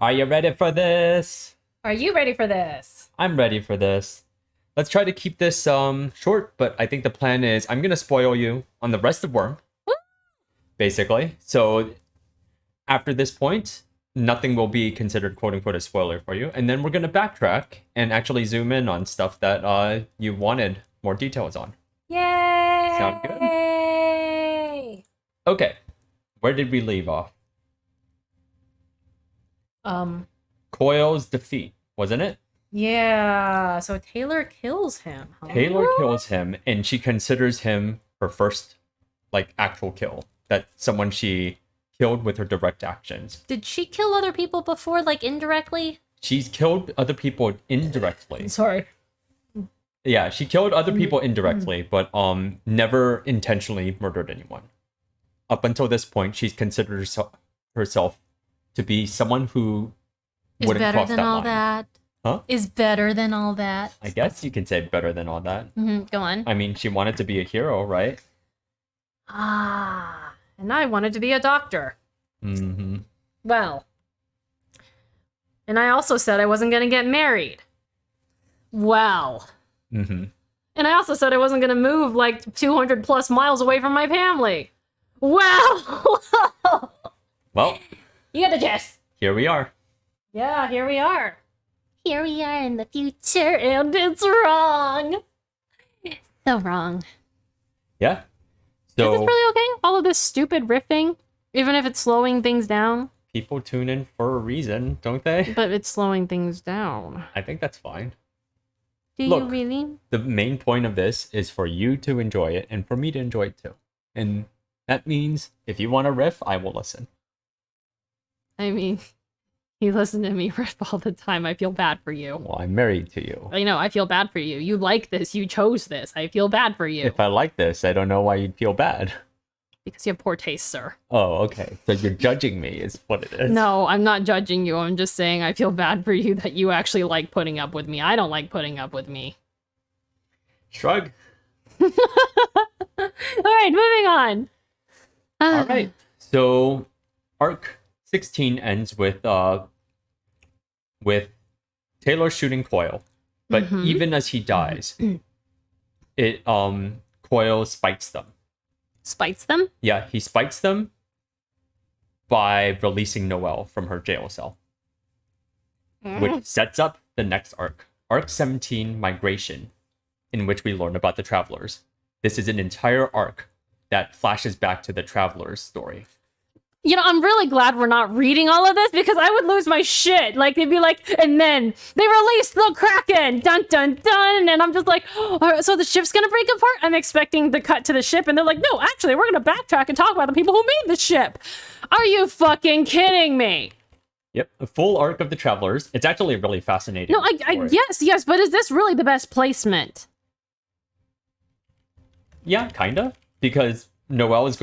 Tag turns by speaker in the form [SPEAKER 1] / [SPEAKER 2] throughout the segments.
[SPEAKER 1] Are you ready for this?
[SPEAKER 2] Are you ready for this?
[SPEAKER 1] I'm ready for this. Let's try to keep this short, but I think the plan is I'm gonna spoil you on the rest of Worm.
[SPEAKER 2] Woo!
[SPEAKER 1] Basically. So after this point, nothing will be considered quote unquote a spoiler for you. And then we're gonna backtrack and actually zoom in on stuff that you wanted more details on.
[SPEAKER 2] Yay!
[SPEAKER 1] Sound good? Okay. Where did we leave off? Coil's defeat, wasn't it?
[SPEAKER 2] Yeah, so Taylor kills him. Huh?
[SPEAKER 1] Taylor kills him, and she considers him her first, like, actual kill. That someone she killed with her direct actions.
[SPEAKER 2] Did she kill other people before, like, indirectly?
[SPEAKER 1] She's killed other people indirectly.
[SPEAKER 2] Sorry.
[SPEAKER 1] Yeah, she killed other people indirectly, but never intentionally murdered anyone. Up until this point, she's considered herself to be someone who wouldn't
[SPEAKER 2] better
[SPEAKER 1] cross
[SPEAKER 2] than
[SPEAKER 1] that
[SPEAKER 2] all
[SPEAKER 1] line.
[SPEAKER 2] that.
[SPEAKER 1] Huh?
[SPEAKER 2] Is better than all that.
[SPEAKER 1] I guess you can say better than all that.
[SPEAKER 2] Go on.
[SPEAKER 1] I mean, she wanted to be a hero, right?
[SPEAKER 2] Ah, and I wanted to be a doctor.
[SPEAKER 1] Mm-hmm.
[SPEAKER 2] Well, and I also said I wasn't going to get married. Well.
[SPEAKER 1] Mm-hmm.
[SPEAKER 2] And I also said I wasn't going to move like 200 plus miles away from my family. Well.
[SPEAKER 1] Well,
[SPEAKER 2] You get the gist.
[SPEAKER 1] here we are.
[SPEAKER 2] Yeah, here we are. Here we are in the future, and it's wrong. So wrong.
[SPEAKER 1] Yeah.
[SPEAKER 2] Is this
[SPEAKER 1] So
[SPEAKER 2] really okay? All of this stupid riffing, even if it's slowing things down?
[SPEAKER 1] people tune in for a reason, don't they?
[SPEAKER 2] But it's slowing things down.
[SPEAKER 1] I think that's fine.
[SPEAKER 2] Do
[SPEAKER 1] Look.
[SPEAKER 2] you really?
[SPEAKER 1] The main point of this is for you to enjoy it and for me to enjoy it too. And that means if you want to riff, I will listen.
[SPEAKER 2] I mean, you listen to me riff all the time. I feel bad for you.
[SPEAKER 1] Well, I'm married to you.
[SPEAKER 2] I know, I feel bad for you. You like this. You chose this. I feel bad for you.
[SPEAKER 1] If I like this, I don't know why you'd feel bad.
[SPEAKER 2] Because you have poor taste, sir.
[SPEAKER 1] Oh, okay. So you're judging me is what it is.
[SPEAKER 2] No, I'm not judging you. I'm just saying I feel bad for you that you actually like putting up with me. I don't like putting up with me.
[SPEAKER 1] Shrug.
[SPEAKER 2] All right, moving on.
[SPEAKER 1] All right. So arc 16 ends with Taylor shooting Coil. But even as he dies, it Coil spites them.
[SPEAKER 2] Spites them?
[SPEAKER 1] Yeah, he spites them by releasing Noelle from her jail cell. Which sets up the next arc. Arc 17, Migration, in which we learn about the Travelers. This is an entire arc that flashes back to the Travelers story.
[SPEAKER 2] You know, I'm really glad we're not reading all of this because I would lose my shit. Like, they'd be like, and then they released the Kraken! Dun dun dun! And I'm just like, all right, so the ship's gonna break apart? I'm expecting the cut to the ship, and they're like, no, actually, we're gonna backtrack and talk about the people who made the ship. Are you fucking kidding me?
[SPEAKER 1] Yep, a full arc of the Travelers. It's actually a really fascinating
[SPEAKER 2] No,
[SPEAKER 1] story.
[SPEAKER 2] yes, but is this really the best placement?
[SPEAKER 1] Yeah, kinda. Because Noelle's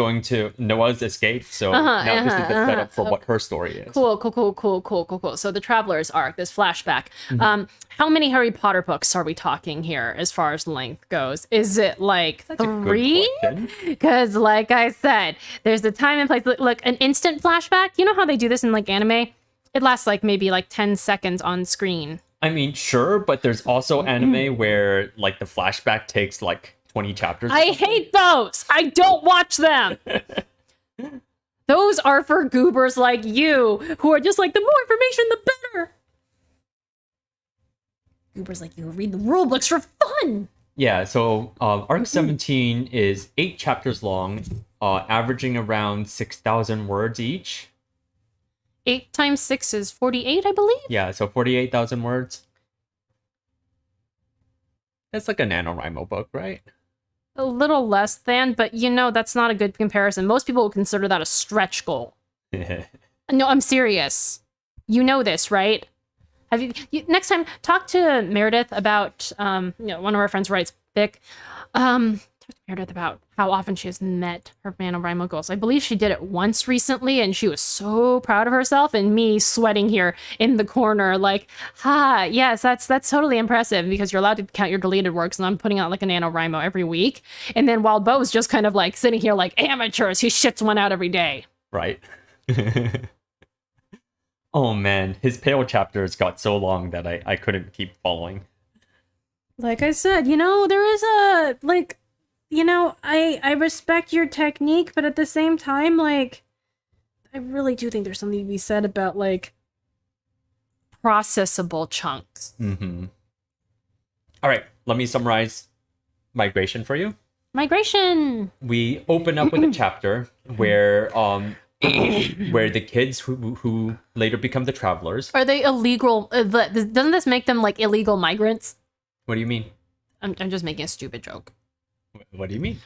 [SPEAKER 1] escaped, so now this is the setup for what her story is.
[SPEAKER 2] Cool. So the Traveler's arc, this flashback. How many Harry Potter books are we talking here as far as length goes? Is it like
[SPEAKER 1] That's a good
[SPEAKER 2] 3?
[SPEAKER 1] question.
[SPEAKER 2] Because like I said, there's the time and place. Look, an instant flashback. You know how they do this in like anime? It lasts like maybe like 10 seconds on screen.
[SPEAKER 1] I mean, sure, but there's also anime where like the flashback takes like 20 chapters.
[SPEAKER 2] I hate those. I don't watch them. Those are for goobers like you who are just like, the more information, the better. Goobers like you read the rule books for fun.
[SPEAKER 1] Yeah, so arc 17 is 8 chapters long, averaging around 6,000 words each.
[SPEAKER 2] 8 times 6 is 48, I believe.
[SPEAKER 1] Yeah, so 48,000 words. That's like a NaNoWriMo book, right?
[SPEAKER 2] A little less than, but you know, that's not a good comparison. Most people would consider that a stretch goal. No, I'm serious. You know this, right? Have you next time talk to Meredith about one of our friends writes fic. Talk to Meredith about how often she has met her NaNoWriMo goals. I believe she did it once recently, and she was so proud of herself, and me sweating here in the corner, like, yes, that's totally impressive, because you're allowed to count your deleted works, and I'm putting out like a NaNoWriMo every week. And then Wildbow's just kind of like sitting here like amateurs, he shits one out every day.
[SPEAKER 1] Right. Oh man, his pale chapters got so long that I couldn't keep following.
[SPEAKER 2] Like I said, you know, there is a, like, you know, I respect your technique, but at the same time, like, I really do think there's something to be said about, like, processable chunks.
[SPEAKER 1] Mm-hmm. All right, let me summarize migration for you.
[SPEAKER 2] Migration!
[SPEAKER 1] We open up with a chapter where where the kids who later become the travelers.
[SPEAKER 2] Are they illegal? Doesn't this make them, like, illegal migrants?
[SPEAKER 1] What do you mean?
[SPEAKER 2] I'm just making a stupid joke.
[SPEAKER 1] What do you mean?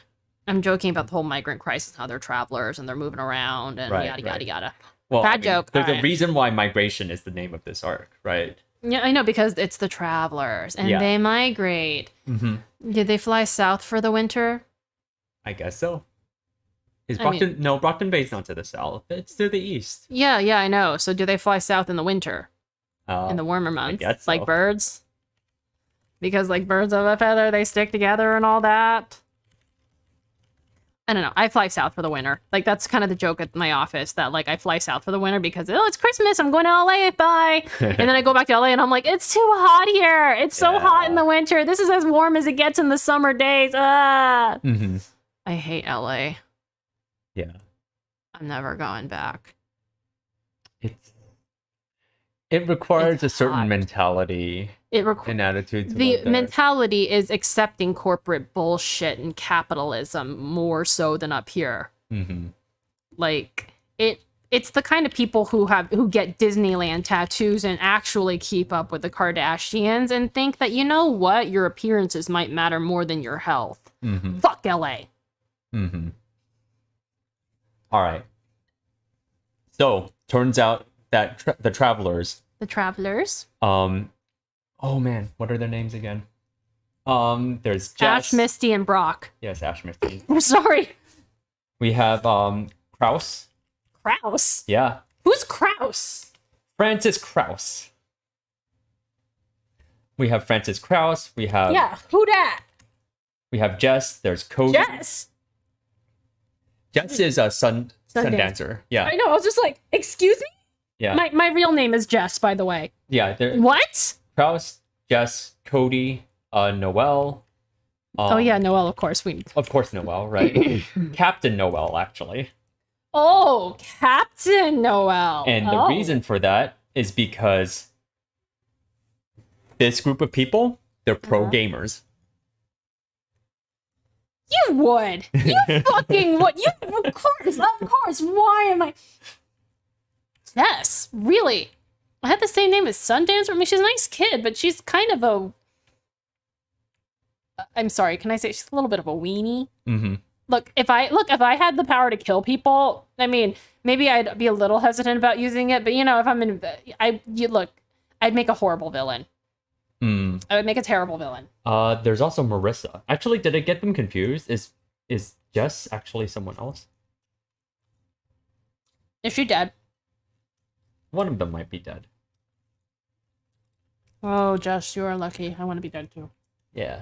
[SPEAKER 2] I'm joking about the whole migrant crisis, how they're travelers and they're moving around and yada, yada, yada.
[SPEAKER 1] Well,
[SPEAKER 2] Bad joke.
[SPEAKER 1] There's a
[SPEAKER 2] Alright.
[SPEAKER 1] reason why migration is the name of this arc, right?
[SPEAKER 2] Yeah, I know, because it's the travelers and they migrate.
[SPEAKER 1] Mm-hmm.
[SPEAKER 2] Did they fly south for the winter?
[SPEAKER 1] I guess so. Is Brockton? No, Brockton Bay's not to the south. It's to the east.
[SPEAKER 2] Yeah, I know. So do they fly south in the winter? In the warmer months?
[SPEAKER 1] guess so.
[SPEAKER 2] Like birds? Because like birds of a feather, they stick together and all that. I don't know. I fly south for the winter. Like, that's kind of the joke at my office, that like I fly south for the winter because, oh, it's Christmas, I'm going to LA, bye. And then I go back to LA and I'm like, it's too hot here. It's so hot in the winter. This is as warm as it gets in the summer days. Ah.
[SPEAKER 1] Mm-hmm.
[SPEAKER 2] I hate LA.
[SPEAKER 1] Yeah.
[SPEAKER 2] I'm never going back.
[SPEAKER 1] It requires
[SPEAKER 2] It's
[SPEAKER 1] a certain
[SPEAKER 2] hot.
[SPEAKER 1] mentality and attitude to
[SPEAKER 2] The
[SPEAKER 1] live there.
[SPEAKER 2] mentality is accepting corporate bullshit and capitalism more so than up here.
[SPEAKER 1] Mm-hmm.
[SPEAKER 2] Like it's the kind of people who get Disneyland tattoos and actually keep up with the Kardashians and think that, you know what, your appearances might matter more than your health.
[SPEAKER 1] Mm-hmm.
[SPEAKER 2] Fuck LA.
[SPEAKER 1] Mm-hmm. All right. So turns out that the travelers.
[SPEAKER 2] The travelers.
[SPEAKER 1] Oh man, what are their names again? There's Jess.
[SPEAKER 2] Ash, Misty, and Brock.
[SPEAKER 1] Yes, Ash, Misty.
[SPEAKER 2] I'm sorry.
[SPEAKER 1] We have Kraus.
[SPEAKER 2] Kraus.
[SPEAKER 1] Yeah.
[SPEAKER 2] Who's Kraus?
[SPEAKER 1] Francis Kraus. We have Francis Kraus. We have
[SPEAKER 2] Who dat?
[SPEAKER 1] We have Jess. There's Cody.
[SPEAKER 2] Jess.
[SPEAKER 1] Jess is a sun dancer. Yeah.
[SPEAKER 2] I know. I was just like, excuse me.
[SPEAKER 1] Yeah.
[SPEAKER 2] My real name is Jess, by the way.
[SPEAKER 1] Yeah.
[SPEAKER 2] What?
[SPEAKER 1] Kraus, Jess, Cody, Noelle.
[SPEAKER 2] Oh yeah, Noelle, of course.
[SPEAKER 1] Of course, Noelle, right? Captain Noelle, actually.
[SPEAKER 2] Oh, Captain Noelle.
[SPEAKER 1] And the reason for that is because this group of people, they're pro gamers.
[SPEAKER 2] You would. You fucking would. You, of course. Why am I? Yes, really. I had the same name as Sundance. I mean, she's a nice kid, but she's kind of a. I'm sorry. Can I say she's a little bit of a weenie?
[SPEAKER 1] Mm-hmm.
[SPEAKER 2] Look, if I had the power to kill people, I mean, maybe I'd be a little hesitant about using it. But you know, if I'm in, I'd make a horrible villain.
[SPEAKER 1] Mm.
[SPEAKER 2] I would make a terrible villain.
[SPEAKER 1] There's also Marissa. Actually, did I get them confused? Is Jess actually someone else?
[SPEAKER 2] Is she dead?
[SPEAKER 1] One of them might be dead.
[SPEAKER 2] Oh, Jess, you are lucky. I want to be dead too.
[SPEAKER 1] Yeah.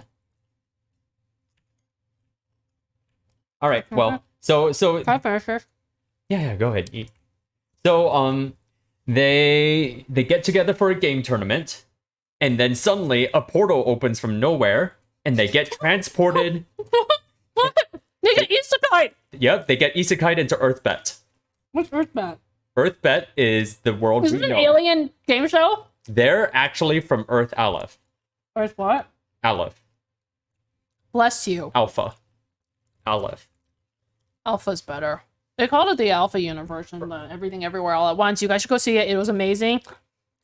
[SPEAKER 1] All right. Well, so
[SPEAKER 2] Can I finish?
[SPEAKER 1] yeah, go ahead. Eat. So they get together for a game tournament, and then suddenly a portal opens from nowhere, and they get transported.
[SPEAKER 2] What? They get isekai.
[SPEAKER 1] Yep, they get isekai into Earthbet.
[SPEAKER 2] What's Earthbound?
[SPEAKER 1] Earthbet is the world
[SPEAKER 2] Is
[SPEAKER 1] we
[SPEAKER 2] it an
[SPEAKER 1] know.
[SPEAKER 2] alien game show?
[SPEAKER 1] They're actually from Earth Aleph.
[SPEAKER 2] Earth what?
[SPEAKER 1] Aleph.
[SPEAKER 2] Bless you.
[SPEAKER 1] Alpha. Aleph.
[SPEAKER 2] Alpha's better. They called it the Alpha universe and Everything Everywhere All at Once. You guys should go see it. It was amazing.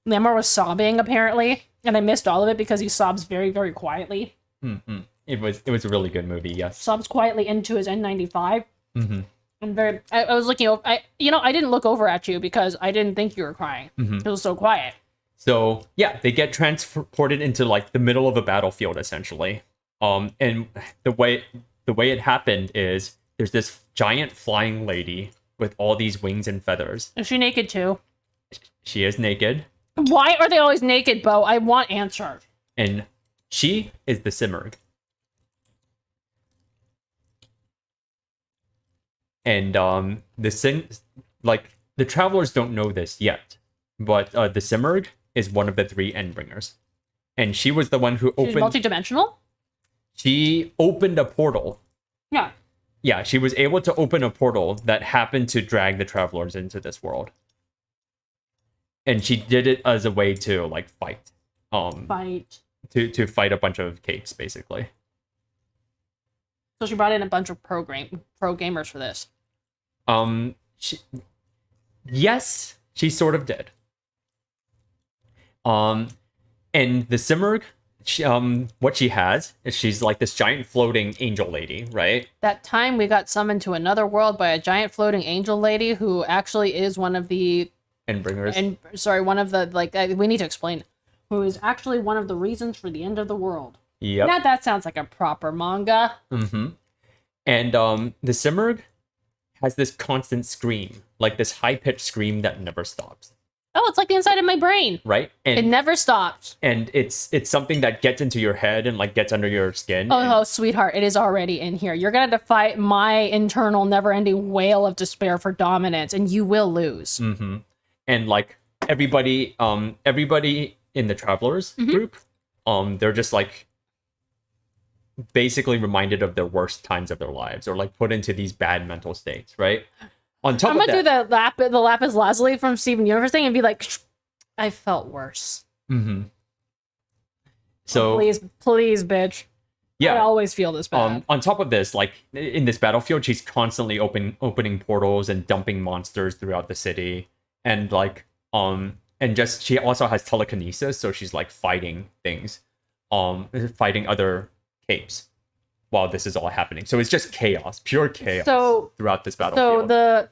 [SPEAKER 2] Lamar was sobbing apparently, and I missed all of it because he sobs very, very quietly.
[SPEAKER 1] Mm-hmm. It was a really good movie. Yes.
[SPEAKER 2] Sobs quietly into his N95.
[SPEAKER 1] Mm-hmm.
[SPEAKER 2] I was looking over. I didn't look over at you because I didn't think you were crying.
[SPEAKER 1] Mm-hmm.
[SPEAKER 2] It was so quiet.
[SPEAKER 1] So yeah, they get transported into like the middle of a battlefield essentially. And the way it happened is there's this giant flying lady with all these wings and feathers.
[SPEAKER 2] Is she naked too?
[SPEAKER 1] She is naked.
[SPEAKER 2] Why are they always naked, Bo? I want answers.
[SPEAKER 1] And she is the Simurgh. And the travelers don't know this yet, but the Simurgh is one of the 3 Endbringers, and she was the one who
[SPEAKER 2] She's
[SPEAKER 1] opened.
[SPEAKER 2] multidimensional.
[SPEAKER 1] She opened a portal.
[SPEAKER 2] Yeah.
[SPEAKER 1] Yeah, she was able to open a portal that happened to drag the travelers into this world, and she did it as a way to like fight.
[SPEAKER 2] Fight.
[SPEAKER 1] To fight a bunch of capes, basically.
[SPEAKER 2] So she brought in a bunch of pro gamers for this.
[SPEAKER 1] Yes, she sort of did. And the Simurgh, what she has is she's like this giant floating angel lady, right?
[SPEAKER 2] That time we got summoned to another world by a giant floating angel lady who actually is one of the
[SPEAKER 1] Endbringers.
[SPEAKER 2] And sorry, one of the we need to explain who is actually one of the reasons for the end of the world.
[SPEAKER 1] Yep.
[SPEAKER 2] Now that sounds like a proper manga.
[SPEAKER 1] Mm-hmm. And the Simurgh has this constant scream, like this high-pitched scream that never stops.
[SPEAKER 2] Oh, it's like the inside of my brain.
[SPEAKER 1] Right? And
[SPEAKER 2] It never stops.
[SPEAKER 1] and it's something that gets into your head and like gets under your skin.
[SPEAKER 2] Oh, sweetheart, it is already in here. You're gonna have to fight my internal, never-ending wail of despair for dominance, and you will lose.
[SPEAKER 1] Mm-hmm. And like everybody in the Travelers group, they're just like basically reminded of their worst times of their lives, or like put into these bad mental states, right? On top
[SPEAKER 2] I'm
[SPEAKER 1] of
[SPEAKER 2] gonna
[SPEAKER 1] that,
[SPEAKER 2] do the lapis lazuli from Steven Universe thing and be like, I felt worse.
[SPEAKER 1] mm-hmm. So
[SPEAKER 2] Please, bitch.
[SPEAKER 1] yeah,
[SPEAKER 2] I always feel this bad.
[SPEAKER 1] on top of this, like in this battlefield, she's constantly opening portals and dumping monsters throughout the city, and like and just she also has telekinesis, so she's like fighting things, fighting other capes while this is all happening. So it's just chaos, pure chaos throughout this battlefield.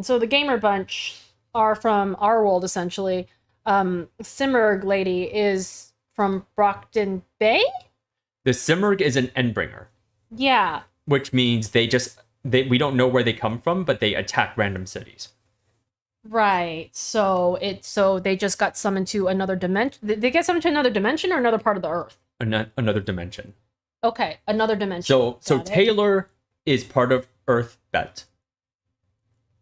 [SPEAKER 2] So the gamer bunch are from our world essentially. Simurgh lady is from Brockton Bay.
[SPEAKER 1] The Simurgh is an Endbringer.
[SPEAKER 2] Yeah.
[SPEAKER 1] Which means we don't know where they come from, but they attack random cities.
[SPEAKER 2] Right. So they just got summoned to another dimension. They get summoned to another dimension or another part of the Earth.
[SPEAKER 1] Another dimension.
[SPEAKER 2] Okay, another dimension.
[SPEAKER 1] So Taylor is part of Earth Bet.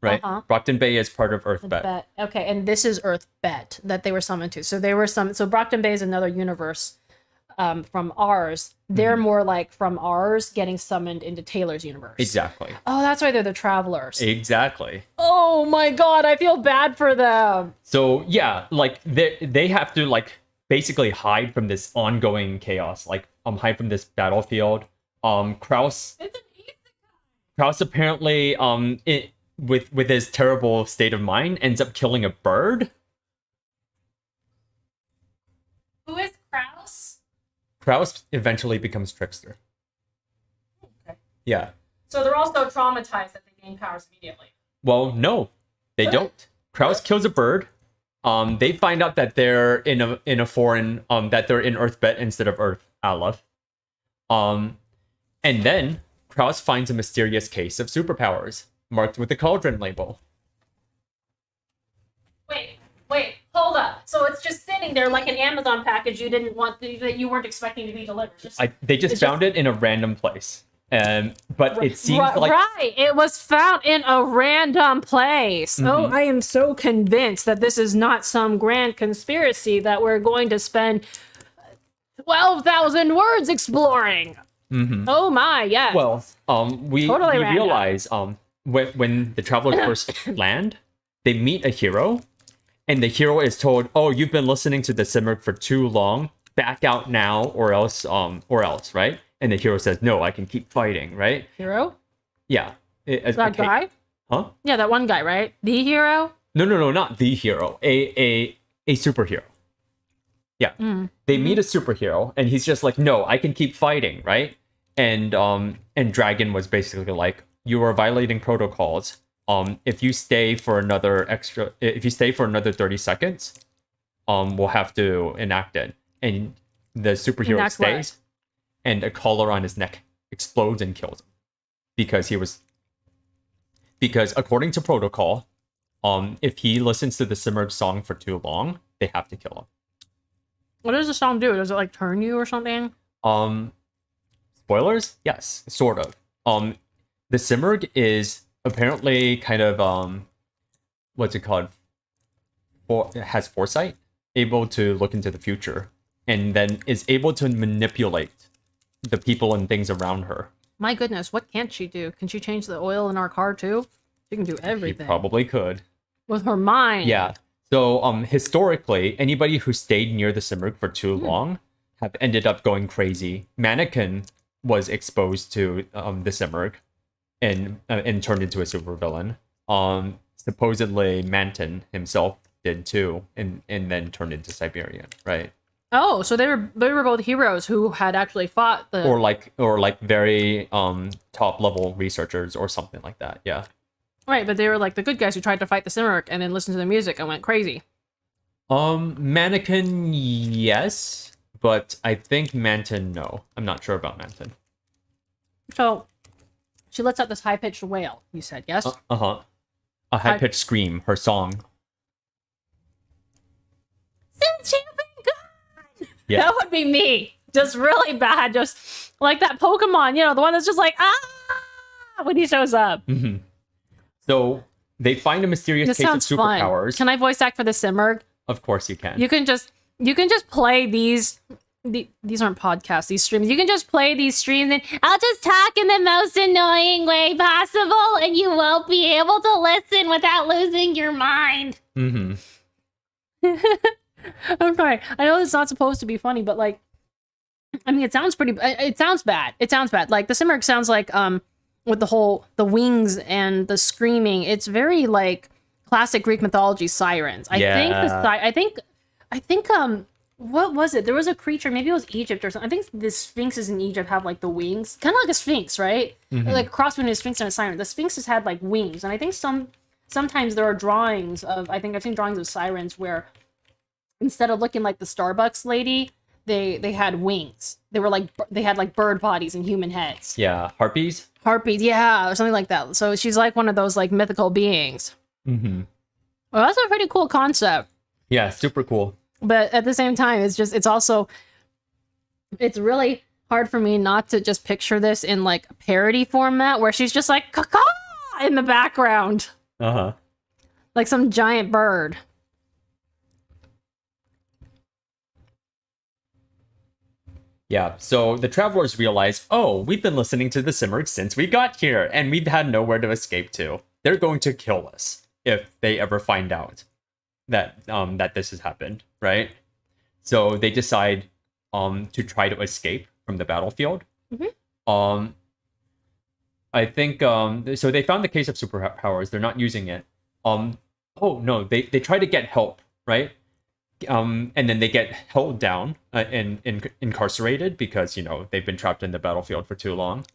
[SPEAKER 1] Right? Brockton Bay is part of Earth Bet.
[SPEAKER 2] Okay, and this is Earth Bet that they were summoned to. So they were summoned. So Brockton Bay is another universe from ours. They're more like from ours getting summoned into Taylor's universe.
[SPEAKER 1] Exactly.
[SPEAKER 2] Oh, that's why they're the travelers.
[SPEAKER 1] Exactly.
[SPEAKER 2] Oh my god, I feel bad for them.
[SPEAKER 1] So yeah, like they have to like basically hide from this ongoing chaos, like hide from this battlefield. Kraus apparently with his terrible state of mind ends up killing a bird.
[SPEAKER 2] Who is Kraus?
[SPEAKER 1] Kraus eventually becomes Trickster.
[SPEAKER 2] Okay.
[SPEAKER 1] Yeah.
[SPEAKER 2] So they're also traumatized that they gain powers immediately.
[SPEAKER 1] Well, no, they don't. Kraus kills a bird. They find out that they're in a foreign that they're in Earth Bet instead of Earth Aleph. And then Kraus finds a mysterious case of superpowers marked with the Cauldron label.
[SPEAKER 2] Wait, hold up. So it's just sitting there like an Amazon package you didn't want that you weren't expecting to be delivered.
[SPEAKER 1] They just found it in a random place. But it seems like
[SPEAKER 2] right. It was found in a random place.
[SPEAKER 1] Mm-hmm.
[SPEAKER 2] Oh, I am so convinced that this is not some grand conspiracy that we're going to spend 12,000 words exploring.
[SPEAKER 1] Mm-hmm.
[SPEAKER 2] Oh my, yes.
[SPEAKER 1] Well, we realize when the travelers first land, they meet a hero, and the hero is told, "Oh, you've been listening to the Simurgh for too long. Back out now, or else, right?" And the hero says, "No, I can keep fighting." Right?
[SPEAKER 2] Hero?
[SPEAKER 1] Yeah.
[SPEAKER 2] That guy?
[SPEAKER 1] Huh?
[SPEAKER 2] Yeah, that one guy, right? The hero?
[SPEAKER 1] No, not the hero. A superhero. Yeah. They meet a superhero, and he's just like, "No, I can keep fighting," right? And Dragon was basically like, "You are violating protocols. If you stay for another 30 seconds, we'll have to enact it." And the superhero stays, and a collar on his neck explodes and kills him because according to protocol, if he listens to the Simurgh song for too long, they have to kill him.
[SPEAKER 2] What does the song do? Does it like turn you or something?
[SPEAKER 1] Spoilers? Yes, sort of. The Simurgh is apparently kind of what's it called? has foresight, able to look into the future, and then is able to manipulate the people and things around her.
[SPEAKER 2] My goodness, what can't she do? Can she change the oil in our car too? She can do
[SPEAKER 1] She
[SPEAKER 2] everything.
[SPEAKER 1] probably could.
[SPEAKER 2] With her mind.
[SPEAKER 1] Yeah. So historically, anybody who stayed near the Simurgh for too long have ended up going crazy. Mannequin was exposed to the Simurgh and turned into a supervillain. Supposedly Manton himself did too, and then turned into Siberian, right?
[SPEAKER 2] Oh, so they were both heroes who had actually fought the
[SPEAKER 1] Or like very top level researchers or something like that. Yeah.
[SPEAKER 2] right, but they were like the good guys who tried to fight the Simurgh and then listened to the music and went crazy.
[SPEAKER 1] Mannequin, yes, but I think Manton, no. I'm not sure about Manton.
[SPEAKER 2] So she lets out this high pitched wail. You said yes.
[SPEAKER 1] A high pitched scream. Her song.
[SPEAKER 2] Since you've been gone.
[SPEAKER 1] Yeah.
[SPEAKER 2] That would be me. Just really bad. Just like that Pokemon, the one that's just like, when he shows up.
[SPEAKER 1] Mm-hmm. So they find a mysterious
[SPEAKER 2] This
[SPEAKER 1] case of
[SPEAKER 2] sounds fun.
[SPEAKER 1] superpowers.
[SPEAKER 2] Can I voice act for the Simurgh?
[SPEAKER 1] Of course you can.
[SPEAKER 2] You can just play these aren't podcasts, these streams. You can just play these streams and I'll just talk in the most annoying way possible and you won't be able to listen without losing your mind.
[SPEAKER 1] Mm-hmm.
[SPEAKER 2] I'm sorry. I know it's not supposed to be funny, but like, I mean, it sounds bad. It sounds bad. Like the Simurgh sounds like, with the wings and the screaming, it's very like classic Greek mythology sirens. I think what was it? There was a creature, maybe it was Egypt or something. I think the sphinxes in Egypt have like the wings, kind of like a sphinx, right?
[SPEAKER 1] Mm-hmm.
[SPEAKER 2] Like a cross between a sphinx and a siren. The sphinxes had like wings, and I think sometimes there are drawings of. I think I've seen drawings of sirens where instead of looking like the Starbucks lady, they had wings. They had like bird bodies and human heads.
[SPEAKER 1] Yeah, harpies.
[SPEAKER 2] Harpies, yeah, or something like that. So she's like one of those like mythical beings.
[SPEAKER 1] Mm-hmm.
[SPEAKER 2] Well, that's a pretty cool concept.
[SPEAKER 1] Yeah, super cool.
[SPEAKER 2] But at the same time, it's really hard for me not to just picture this in like a parody format where she's just like caw in the background.
[SPEAKER 1] Uh-huh.
[SPEAKER 2] Like some giant bird.
[SPEAKER 1] Yeah, so the travelers realize, oh, we've been listening to the Simurgh since we got here, and we've had nowhere to escape to. They're going to kill us if they ever find out that this has happened, right? So they decide to try to escape from the battlefield.
[SPEAKER 2] Mm-hmm.
[SPEAKER 1] I think so they found the case of superpowers. They're not using it. Oh no, they try to get help, right? And then they get held down and incarcerated because they've been trapped in the battlefield for too long.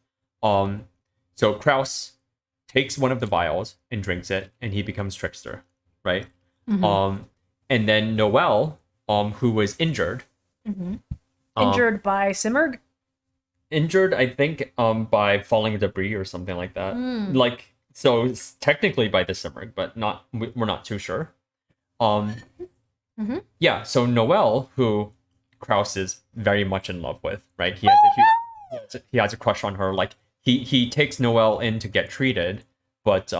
[SPEAKER 1] So Kraus takes one of the vials and drinks it, and he becomes Trickster, right?
[SPEAKER 2] Mm-hmm.
[SPEAKER 1] And then Noelle, who was injured,
[SPEAKER 2] Mm-hmm. Injured by Simurgh?
[SPEAKER 1] Injured, I think, by falling debris or something like that. Like, so it's technically by the Simurgh, but we're not too sure.
[SPEAKER 2] Mm-hmm.
[SPEAKER 1] Yeah, so Noelle, who Kraus is very much in love with, right? He has a crush on her. Like he takes Noelle in to get treated, but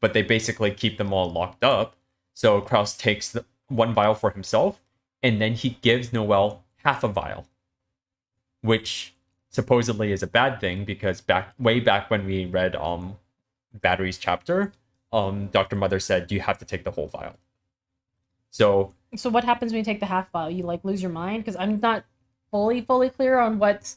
[SPEAKER 1] they basically keep them all locked up. So Kraus takes one vial for himself, and then he gives Noelle half a vial, which supposedly is a bad thing because way back when we read Battery's chapter, Dr. Mother said you have to take the whole vial. So
[SPEAKER 2] what happens when you take the half vial? You like lose your mind? Because I'm not fully clear on what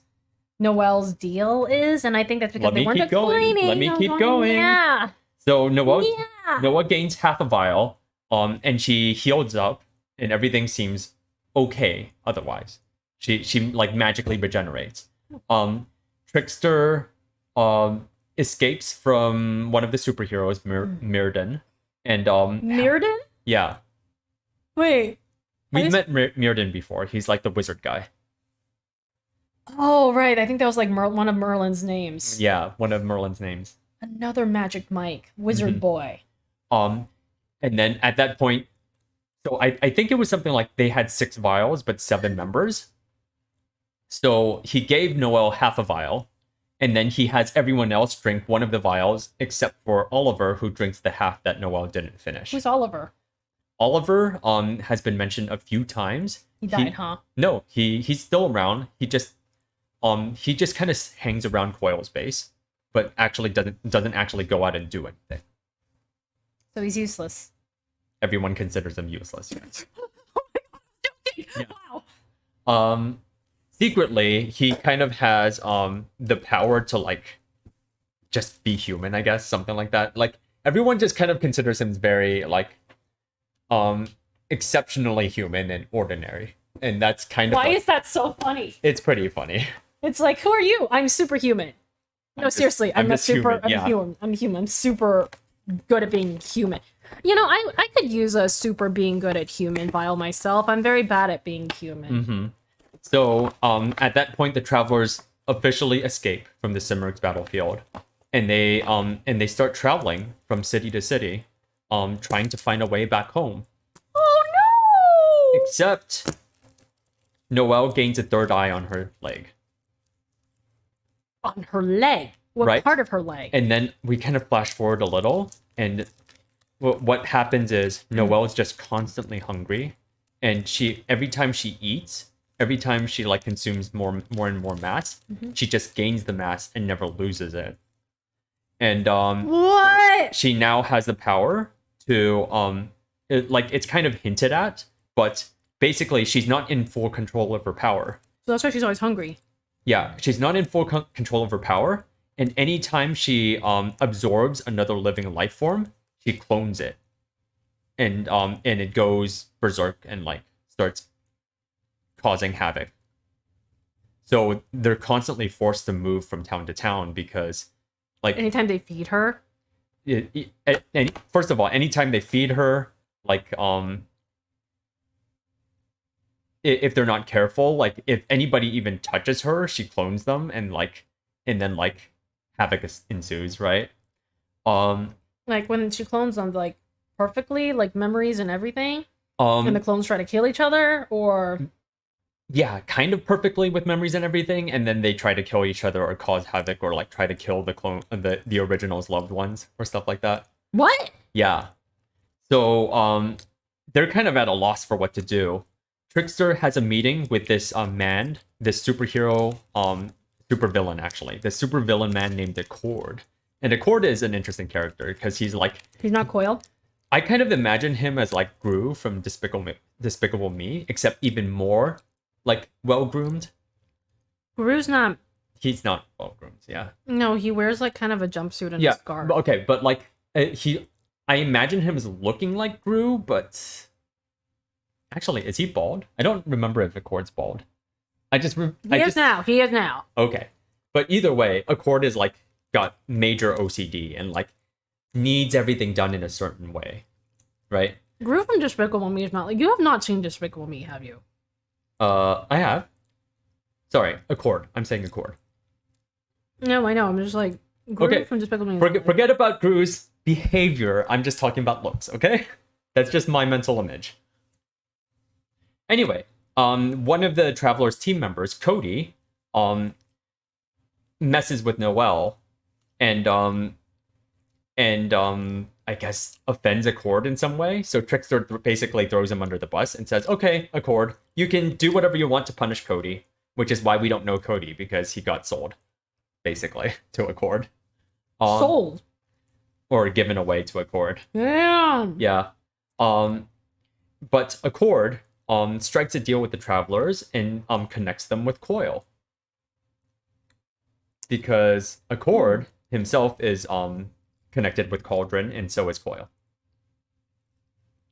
[SPEAKER 2] Noelle's deal is, and I think that's because they weren't explaining.
[SPEAKER 1] Let me keep going.
[SPEAKER 2] Yeah.
[SPEAKER 1] So Noelle gains half a vial, and she heals up, and everything seems okay. Otherwise, she like magically regenerates. Trickster escapes from one of the superheroes, Mirrodin, and
[SPEAKER 2] Mirrodin?
[SPEAKER 1] Yeah.
[SPEAKER 2] Wait.
[SPEAKER 1] We've met Mirrodin before. He's like the wizard guy.
[SPEAKER 2] Oh, right. I think that was like one of Merlin's names.
[SPEAKER 1] Yeah, one of Merlin's names.
[SPEAKER 2] Another Magic Mike, Wizard Boy.
[SPEAKER 1] And then at that point, so I think it was something like they had 6 vials, but 7 members. So he gave Noelle half a vial, and then he has everyone else drink one of the vials, except for Oliver, who drinks the half that Noelle didn't finish.
[SPEAKER 2] Who's Oliver?
[SPEAKER 1] Oliver has been mentioned a few times.
[SPEAKER 2] He died, huh?
[SPEAKER 1] No, he's still around. He just kind of hangs around Coil's base, but actually doesn't actually go out and do anything.
[SPEAKER 2] So he's useless.
[SPEAKER 1] Everyone considers him useless. Yes.
[SPEAKER 2] Yeah. Wow.
[SPEAKER 1] Secretly, he kind of has the power to like just be human, I guess, something like that. Like everyone just kind of considers him very like exceptionally human and ordinary. And that's kind of
[SPEAKER 2] Why
[SPEAKER 1] like,
[SPEAKER 2] is that so funny?
[SPEAKER 1] it's pretty funny.
[SPEAKER 2] It's like, who are you? I'm superhuman. No, seriously, I'm a super human. I'm human. I'm super good at being human. You know, I could use a super being good at human file myself. I'm very bad at being human.
[SPEAKER 1] Mm-hmm. So, at that point, the travelers officially escape from the Cimmeric's battlefield, and they start traveling from city to city, trying to find a way back home.
[SPEAKER 2] Oh no!
[SPEAKER 1] Except, Noelle gains a third eye on her leg.
[SPEAKER 2] On her leg? What
[SPEAKER 1] right?
[SPEAKER 2] part of her leg?
[SPEAKER 1] And then we kind of flash forward a little, and what happens is Noelle is just constantly hungry, and every time she eats, every time she like consumes more and more mass, she just gains the mass and never loses it. And
[SPEAKER 2] what?
[SPEAKER 1] She now has the power to it's kind of hinted at, but basically she's not in full control of her power.
[SPEAKER 2] So that's why she's always hungry.
[SPEAKER 1] Yeah, she's not in full control of her power, and anytime she absorbs another living life form, she clones it, and it goes berserk and like starts causing havoc. So they're constantly forced to move from town to town because, like,
[SPEAKER 2] anytime they feed her.
[SPEAKER 1] First of all, anytime they feed her, like if they're not careful, like if anybody even touches her, she clones them, and then havoc ensues, right?
[SPEAKER 2] Like when she clones them, like perfectly, like memories and everything. And the clones try to kill each other, or
[SPEAKER 1] yeah, kind of perfectly with memories and everything, and then they try to kill each other or cause havoc or like try to kill the clone, the original's loved ones or stuff like that.
[SPEAKER 2] What?
[SPEAKER 1] Yeah. So they're kind of at a loss for what to do. Trickster has a meeting with this man, this superhero, supervillain actually, this supervillain man named eNamorD. And eNamorD is an interesting character because he's
[SPEAKER 2] not Coil.
[SPEAKER 1] I kind of imagine him as like Gru from Despicable Me, except even more like well-groomed.
[SPEAKER 2] Gru's not.
[SPEAKER 1] He's not well-groomed, yeah.
[SPEAKER 2] No, he wears like kind of a jumpsuit and a scarf.
[SPEAKER 1] Okay, but like I imagine him as looking like Gru, but actually, is he bald? I don't remember if eNamorD's bald. He is now. Okay, but either way, eNamorD is like got major OCD and like needs everything done in a certain way, right?
[SPEAKER 2] Gru from Despicable Me is not like, you have not seen Despicable Me, have you?
[SPEAKER 1] I have. Sorry, eNamorD. I'm saying eNamorD.
[SPEAKER 2] No, I know. I'm just like Gru from Despicable Me.
[SPEAKER 1] Forget about Gru's behavior. I'm just talking about looks, okay? That's just my mental image. Anyway, one of the Traveler's team members, Cody, messes with Noelle, and I guess offends eNamorD in some way. So Trickster basically throws him under the bus and says, "Okay, eNamorD, you can do whatever you want to punish Cody," which is why we don't know Cody because he got sold, basically, to eNamorD.
[SPEAKER 2] Sold
[SPEAKER 1] or given away to eNamorD.
[SPEAKER 2] Damn.
[SPEAKER 1] Yeah. But eNamorD strikes a deal with the Travelers and connects them with Coil. Because eNamorD himself is connected with Cauldron, and so is Coil.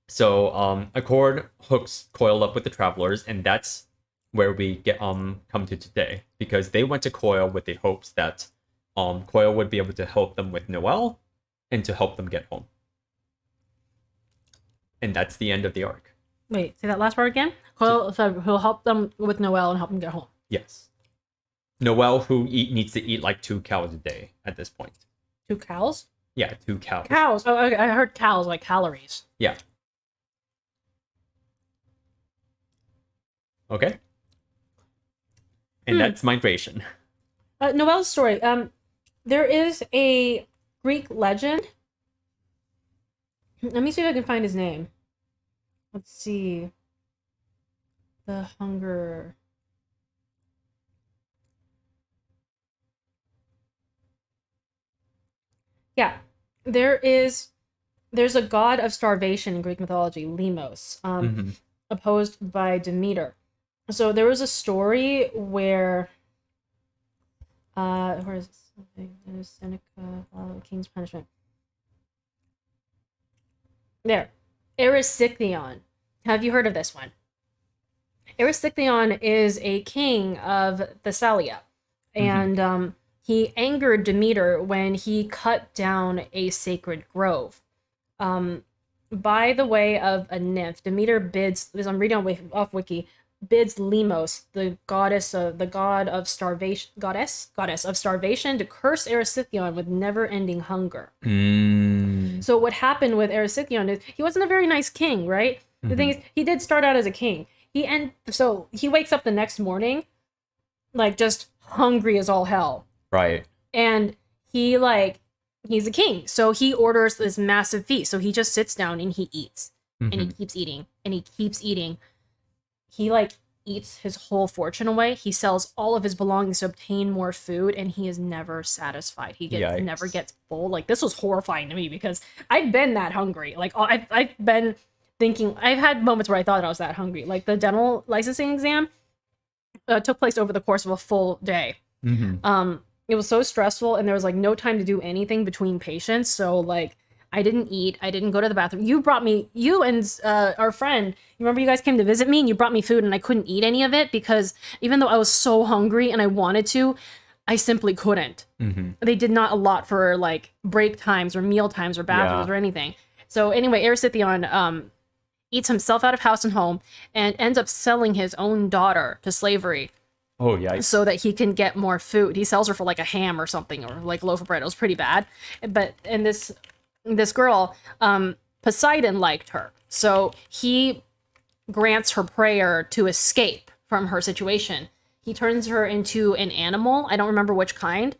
[SPEAKER 1] So eNamorD hooks Coil up with the Travelers, and that's where we get come to today. Because they went to Coil with the hopes that Coil would be able to help them with Noelle and to help them get home. And that's the end of the arc.
[SPEAKER 2] Wait, say that last part again? Coil said he'll help them with Noelle and help them get home.
[SPEAKER 1] Yes. Noelle, who needs to eat like 2 cows a day at this point.
[SPEAKER 2] 2 cows?
[SPEAKER 1] Yeah, 2 cows.
[SPEAKER 2] Cows. Oh, okay. I heard cows like calories.
[SPEAKER 1] Yeah. Okay. And that's migration.
[SPEAKER 2] Noelle's story. There is a Greek legend. Let me see if I can find his name. Let's see. The hunger. Yeah, there's a god of starvation in Greek mythology, Lemos, opposed by Demeter. So there was a story where is this? Seneca, King's Punishment. There. Erysichthon. Have you heard of this one? Erysichthon is a king of Thessalia, and he angered Demeter when he cut down a sacred grove. By the way of a nymph, Demeter bids, as I'm reading off Wiki, bids Lemos, the god of starvation, goddess of starvation, to curse Erysichthon with never-ending hunger. So what happened with Erysichthon is he wasn't a very nice king, right? The thing is, he did start out as a king. So he wakes up the next morning, like just hungry as all hell.
[SPEAKER 1] Right.
[SPEAKER 2] And he's a king, so he orders this massive feast. So he just sits down and he eats, and he keeps eating, and he keeps eating. He eats his whole fortune away. He sells all of his belongings to obtain more food, and he is never satisfied. He never gets full. This was horrifying to me because I've been that hungry. I've been thinking, I've had moments where I thought I was that hungry. The dental licensing exam took place over the course of a full day. It was so stressful, and there was no time to do anything between patients. So I didn't eat. I didn't go to the bathroom. You and our friend, you remember you guys came to visit me and you brought me food, and I couldn't eat any of it because even though I was so hungry and I wanted to, I simply couldn't. They did not allot for break times or meal times or bathrooms or anything. So anyway, Erysichthon eats himself out of house and home and ends up selling his own daughter to slavery.
[SPEAKER 1] Oh, yeah.
[SPEAKER 2] So that he can get more food. He sells her for a ham or something, or a loaf of bread. It was pretty bad. And this girl, Poseidon liked her. So he grants her prayer to escape from her situation. He turns her into an animal. I don't remember which kind.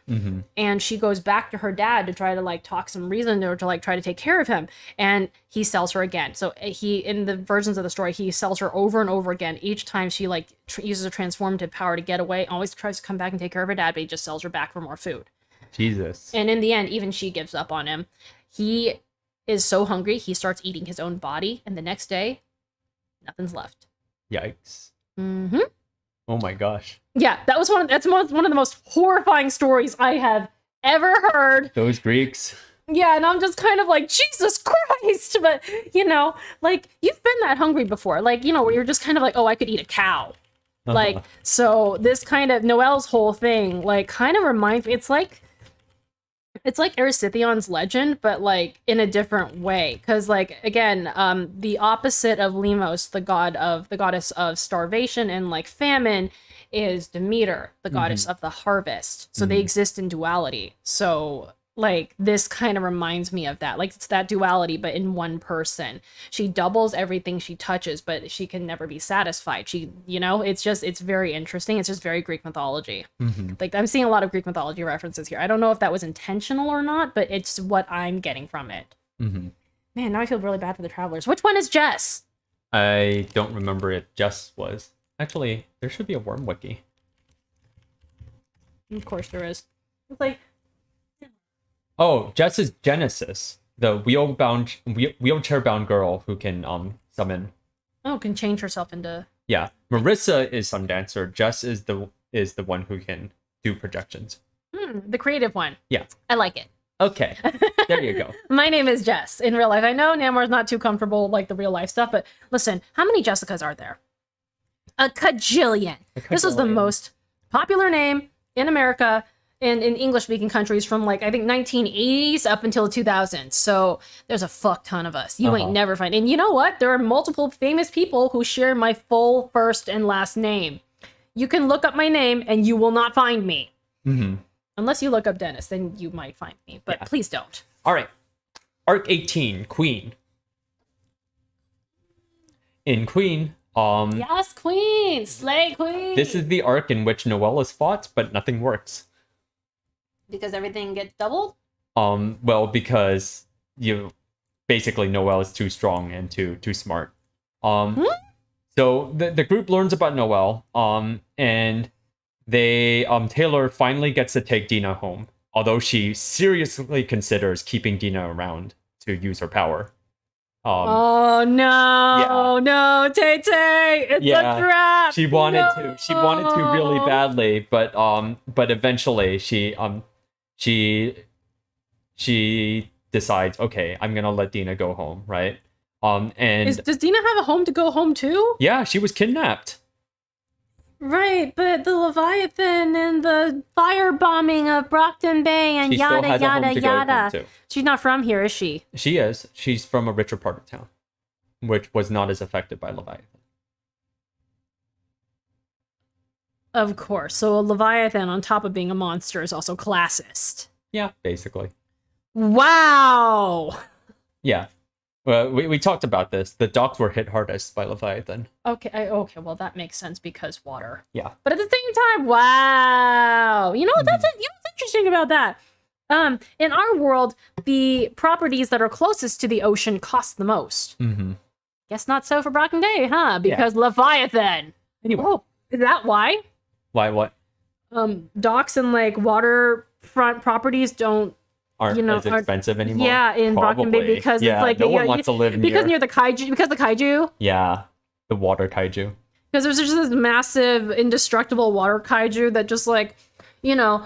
[SPEAKER 2] And she goes back to her dad to try to talk some reason or to try to take care of him. And he sells her again. So in the versions of the story, he sells her over and over again. Each time she uses a transformative power to get away, always tries to come back and take care of her dad, but he just sells her back for more food.
[SPEAKER 1] Jesus.
[SPEAKER 2] And in the end, even she gives up on him. He is so hungry, he starts eating his own body. And the next day, nothing's left.
[SPEAKER 1] Yikes. Oh my gosh.
[SPEAKER 2] Yeah, that's one of the most horrifying stories I have ever heard.
[SPEAKER 1] Those Greeks.
[SPEAKER 2] Yeah, and I'm just kind of Jesus Christ, but you've been that hungry before, where you're just kind of oh, I could eat a cow. So this kind of Noelle's whole thing kind of reminds me, it's like Erysichthon's legend, but in a different way. Because again, the opposite of Lemos, the goddess of starvation and famine, is Demeter, the goddess of the harvest. So they exist in duality. So this kind of reminds me of that. It's that duality, but in one person. She doubles everything she touches, but she can never be satisfied. It's very interesting. It's just very Greek mythology. I'm seeing a lot of Greek mythology references here. I don't know if that was intentional or not, but it's what I'm getting from it. Man, now I feel really bad for the travelers. Which one is Jess?
[SPEAKER 1] I don't remember if Jess was. Actually, there should be a worm wiki.
[SPEAKER 2] Of course there is. It's
[SPEAKER 1] Oh, Jess is Genesis, the wheelchair-bound girl who can summon.
[SPEAKER 2] Oh, can change herself into.
[SPEAKER 1] Yeah, Marissa is Sundancer. Jess is the one who can do projections.
[SPEAKER 2] The creative one.
[SPEAKER 1] Yeah,
[SPEAKER 2] I like it.
[SPEAKER 1] Okay, there you go.
[SPEAKER 2] My name is Jess in real life. I know Namor's not too comfortable with the real life stuff, but listen, how many Jessicas are there? A cajillion. This is the most popular name in America and in English-speaking countries from I think 1980s up until 2000s. So there's a fuck ton of us. You ain't never find. And you know what? There are multiple famous people who share my full first and last name. You can look up my name and you will not find me. Unless you look up Dennis, then you might find me. But please don't.
[SPEAKER 1] All right. Arc 18, Queen. In Queen,
[SPEAKER 2] yes, Queen! Slay Queen!
[SPEAKER 1] This is the arc in which Noelle is fought, but nothing works.
[SPEAKER 2] Because everything gets doubled?
[SPEAKER 1] Well, because basically Noelle is too strong and too smart. So the group learns about Noelle, and they Taylor finally gets to take Dina home, although she seriously considers keeping Dina around to use her power.
[SPEAKER 2] Oh no, no, Tay Tay, it's a trap.
[SPEAKER 1] She wanted to really badly, but eventually she decides, okay, I'm gonna let Dina go home, right? And
[SPEAKER 2] does Dina have a home to go home to?
[SPEAKER 1] Yeah, she was kidnapped.
[SPEAKER 2] Right, but the Leviathan and the firebombing of Brockton Bay and yada yada yada. She's not from here, is she?
[SPEAKER 1] She is. She's from a richer part of town, which was not as affected by Leviathan.
[SPEAKER 2] Of course. So a Leviathan, on top of being a monster, is also classist.
[SPEAKER 1] Yeah, basically.
[SPEAKER 2] Wow.
[SPEAKER 1] Yeah. Well, we talked about this. The docks were hit hardest by Leviathan.
[SPEAKER 2] Okay, well, that makes sense because water.
[SPEAKER 1] Yeah.
[SPEAKER 2] But at the same time, wow. You know, what's interesting about that? In our world, the properties that are closest to the ocean cost the most.
[SPEAKER 1] Mm-hmm.
[SPEAKER 2] Guess not so for Brockton Day, huh? Because Leviathan.
[SPEAKER 1] Anyway.
[SPEAKER 2] Oh, is that why?
[SPEAKER 1] Why what?
[SPEAKER 2] Docks and like waterfront properties aren't as
[SPEAKER 1] expensive anymore.
[SPEAKER 2] Yeah, in Brockton Bay because it's like
[SPEAKER 1] no one wants to live
[SPEAKER 2] near the kaiju. Because the kaiju.
[SPEAKER 1] Yeah, the water kaiju.
[SPEAKER 2] Because there's just this massive, indestructible water kaiju that just like,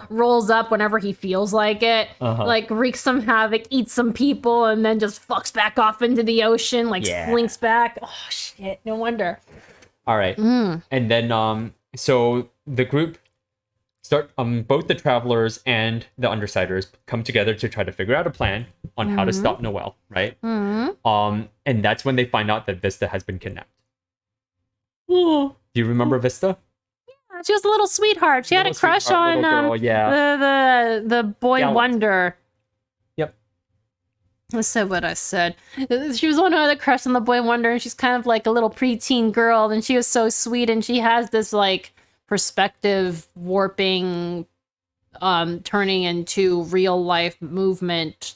[SPEAKER 2] rolls up whenever he feels like it, like wreaks some havoc, eats some people, and then just fucks back off into the ocean, like slinks back. Oh shit! No wonder.
[SPEAKER 1] All right, and then so the group. Both the travelers and the Undersiders come together to try to figure out a plan on how to stop Noelle, right? And that's when they find out that Vista has been kidnapped. Do you remember Vista?
[SPEAKER 2] Yeah, she was a little sweetheart. She had a crush on the boy
[SPEAKER 1] Gallant.
[SPEAKER 2] wonder.
[SPEAKER 1] Yep.
[SPEAKER 2] I said what I said. She was one who had a crush on the boy wonder, and she's kind of like a little preteen girl, and she was so sweet, and she has this like perspective warping, turning into real life movement.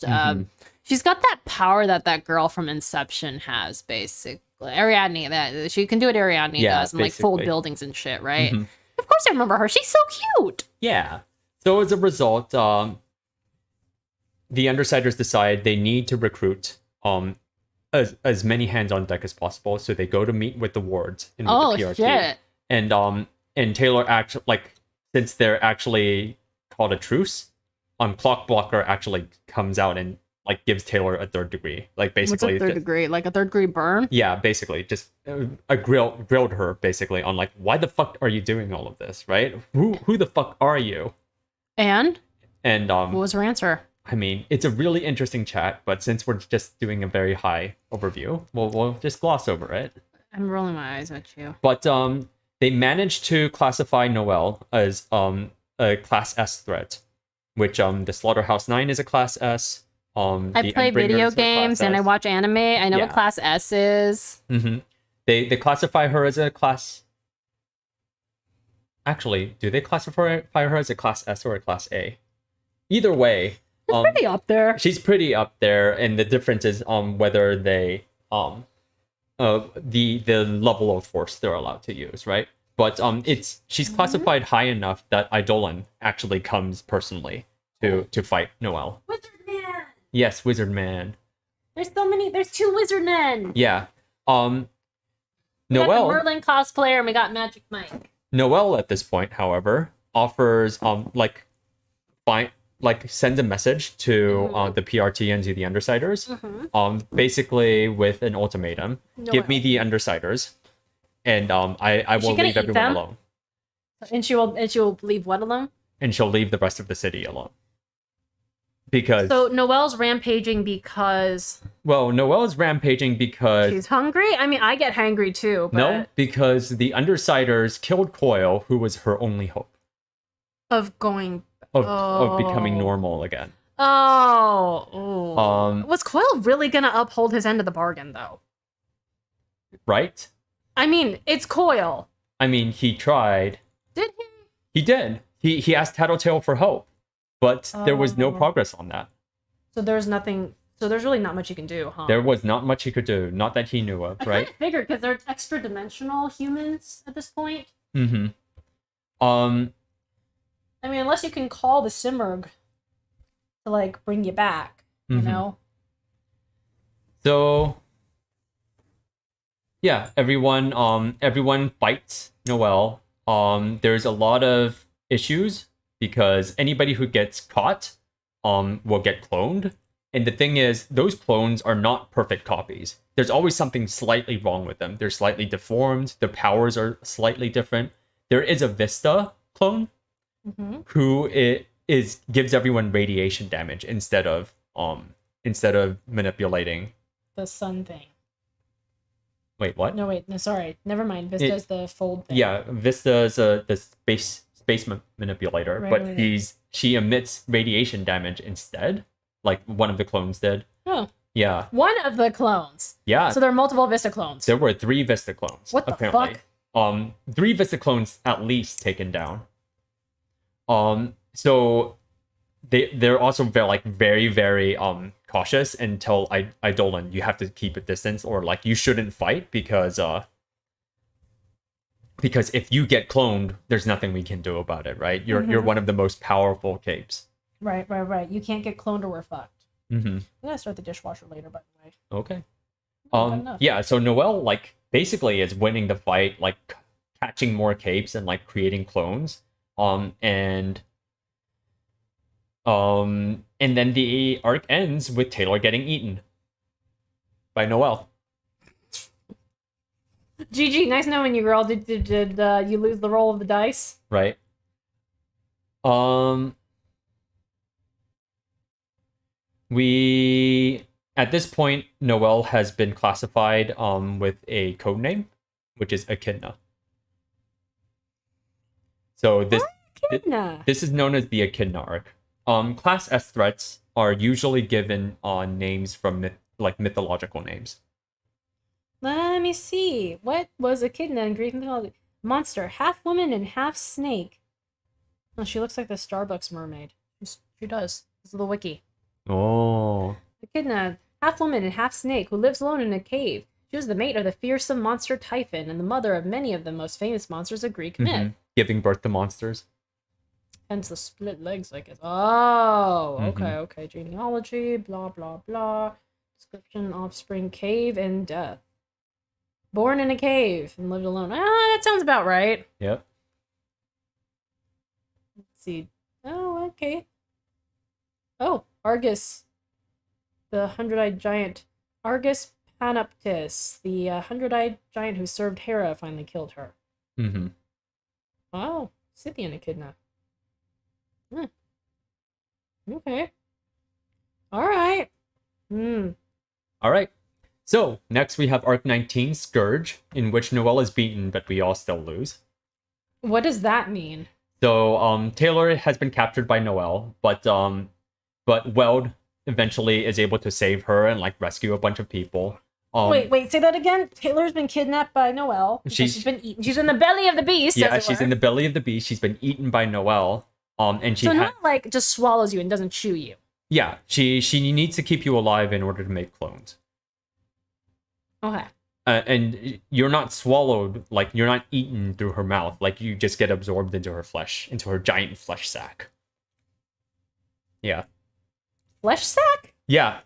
[SPEAKER 2] She's got that power that girl from Inception has, basically. Ariadne, that she can do what Ariadne does, and like fold buildings and shit, right? Of course, I remember her. She's so cute.
[SPEAKER 1] Yeah. So as a result, the Undersiders decide they need to recruit as many hands on deck as possible. So they go to meet with the wards in the PRT.
[SPEAKER 2] Shit.
[SPEAKER 1] And Taylor since they're actually called a truce, Clock Blocker actually comes out and like gives Taylor a third degree. Like basically,
[SPEAKER 2] what's a third degree? Like a third degree burn?
[SPEAKER 1] Yeah, basically, just grilled her basically on like, why the fuck are you doing all of this, right? Who the fuck are you?
[SPEAKER 2] And
[SPEAKER 1] what
[SPEAKER 2] was her answer?
[SPEAKER 1] I mean, it's a really interesting chat, but since we're just doing a very high overview, we'll just gloss over it.
[SPEAKER 2] I'm rolling my eyes at you.
[SPEAKER 1] But they managed to classify Noelle as a Class S threat, which the Slaughterhouse 9 is a Class S.
[SPEAKER 2] I play video games and I watch anime. I know what Class S is.
[SPEAKER 1] They classify her as a Class... Actually, do they classify her as a Class S or a Class A? Either way...
[SPEAKER 2] She's pretty up there.
[SPEAKER 1] She's pretty up there, and the difference is whether they... the level of force they're allowed to use, right? But she's classified high enough that Eidolon actually comes personally to fight Noelle.
[SPEAKER 2] Wizard Man.
[SPEAKER 1] Yes, Wizard Man.
[SPEAKER 2] There's two Wizard Men.
[SPEAKER 1] Yeah.
[SPEAKER 2] Noelle. We got the Merlin cosplayer and we got Magic Mike.
[SPEAKER 1] Noelle at this point, however, offers sends a message to the PRT and to the Undersiders, basically with an ultimatum: give me the Undersiders, and I will leave everyone alone.
[SPEAKER 2] And she will leave what alone?
[SPEAKER 1] And she'll leave the rest of the city alone. Because
[SPEAKER 2] Noelle's rampaging because...
[SPEAKER 1] Well, Noelle's rampaging because...
[SPEAKER 2] She's hungry? I mean, I get hangry too, but...
[SPEAKER 1] No, because the Undersiders killed Coil, who was her only hope.
[SPEAKER 2] Of going...
[SPEAKER 1] Of becoming normal again.
[SPEAKER 2] Was Coil really gonna uphold his end of the bargain, though?
[SPEAKER 1] Right?
[SPEAKER 2] I mean, it's Coil.
[SPEAKER 1] I mean, he tried.
[SPEAKER 2] Did he?
[SPEAKER 1] He did. He asked Tattletale for hope, but there was no progress on that.
[SPEAKER 2] So there's nothing... So there's really not much you can do, huh?
[SPEAKER 1] There was not much he could do, not that he knew of,
[SPEAKER 2] I
[SPEAKER 1] right?
[SPEAKER 2] kind of figured because they're extra dimensional humans at this point.
[SPEAKER 1] Mm-hmm.
[SPEAKER 2] I mean, unless you can call the Simurgh to like bring you back, you know.
[SPEAKER 1] So yeah, everyone fights Noelle. There's a lot of issues because anybody who gets caught will get cloned. And the thing is, those clones are not perfect copies. There's always something slightly wrong with them. They're slightly deformed. Their powers are slightly different. There is a Vista clone who gives everyone radiation damage instead of manipulating
[SPEAKER 2] The sun thing.
[SPEAKER 1] Wait, what?
[SPEAKER 2] No, wait, no, sorry. Never mind. Vista's the fold thing.
[SPEAKER 1] Yeah, Vista's the space manipulator,
[SPEAKER 2] Right,
[SPEAKER 1] but
[SPEAKER 2] right.
[SPEAKER 1] she emits radiation damage instead, like one of the clones did.
[SPEAKER 2] Oh.
[SPEAKER 1] Yeah.
[SPEAKER 2] One of the clones.
[SPEAKER 1] Yeah.
[SPEAKER 2] So there are multiple Vista clones.
[SPEAKER 1] There were 3 Vista clones.
[SPEAKER 2] What the
[SPEAKER 1] apparently.
[SPEAKER 2] fuck?
[SPEAKER 1] 3 Vista clones at least taken down. So they're also very very cautious and tell Eidolon you have to keep a distance or like you shouldn't fight because if you get cloned, there's nothing we can do about it, right? You're one of the most powerful capes.
[SPEAKER 2] Right. You can't get cloned or we're fucked.
[SPEAKER 1] Mm-hmm.
[SPEAKER 2] I'm gonna start the dishwasher later, by the way.
[SPEAKER 1] Okay.
[SPEAKER 2] Enough.
[SPEAKER 1] Yeah, so Noelle like basically is winning the fight, like catching more capes and like creating clones. And then the arc ends with Taylor getting eaten by Noelle.
[SPEAKER 2] GG, nice knowing you, girl. Did you lose the roll of the dice?
[SPEAKER 1] Right. We at this point, Noelle has been classified with a code name, which is Echidna. So this is known as the Echidna arc. Class S threats are usually given on names from mythological names.
[SPEAKER 2] Let me see. What was Echidna in Greek mythology? Monster, half woman and half snake. Oh, she looks like the Starbucks mermaid. She does. This is the wiki.
[SPEAKER 1] Oh.
[SPEAKER 2] Echidna, half woman and half snake, who lives alone in a cave. She was the mate of the fearsome monster Typhon and the mother of many of the most famous monsters of Greek myth.
[SPEAKER 1] Giving birth to monsters.
[SPEAKER 2] Hence the split legs, I guess. Oh, okay. Genealogy, blah, blah, blah. Description, offspring, cave, and death. Born in a cave and lived alone. Ah, that sounds about right.
[SPEAKER 1] Yep.
[SPEAKER 2] Let's see. Oh, okay. Oh, Argus. The 100-eyed giant. Argus Panoptis. The 100-eyed giant who served Hera finally killed her.
[SPEAKER 1] Mm-hmm.
[SPEAKER 2] Oh, Scythian Echidna. Okay. Alright.
[SPEAKER 1] Alright. So, next we have Arc 19, Scourge, in which Noelle is beaten, but we all still lose.
[SPEAKER 2] What does that mean?
[SPEAKER 1] So, Taylor has been captured by Noelle, but Weld eventually is able to save her and, like, rescue a bunch of people.
[SPEAKER 2] Wait, say that again? Taylor's been kidnapped by Noelle. She's been eaten. She's in the belly of the beast.
[SPEAKER 1] Yeah, she's in the belly of the beast. She's been eaten by Noelle. And she
[SPEAKER 2] not like just swallows you and doesn't chew you.
[SPEAKER 1] Yeah, she needs to keep you alive in order to make clones.
[SPEAKER 2] Okay.
[SPEAKER 1] And you're not swallowed, like you're not eaten through her mouth. Like you just get absorbed into her flesh, into her giant flesh sack. Yeah.
[SPEAKER 2] Flesh sack?
[SPEAKER 1] Yeah.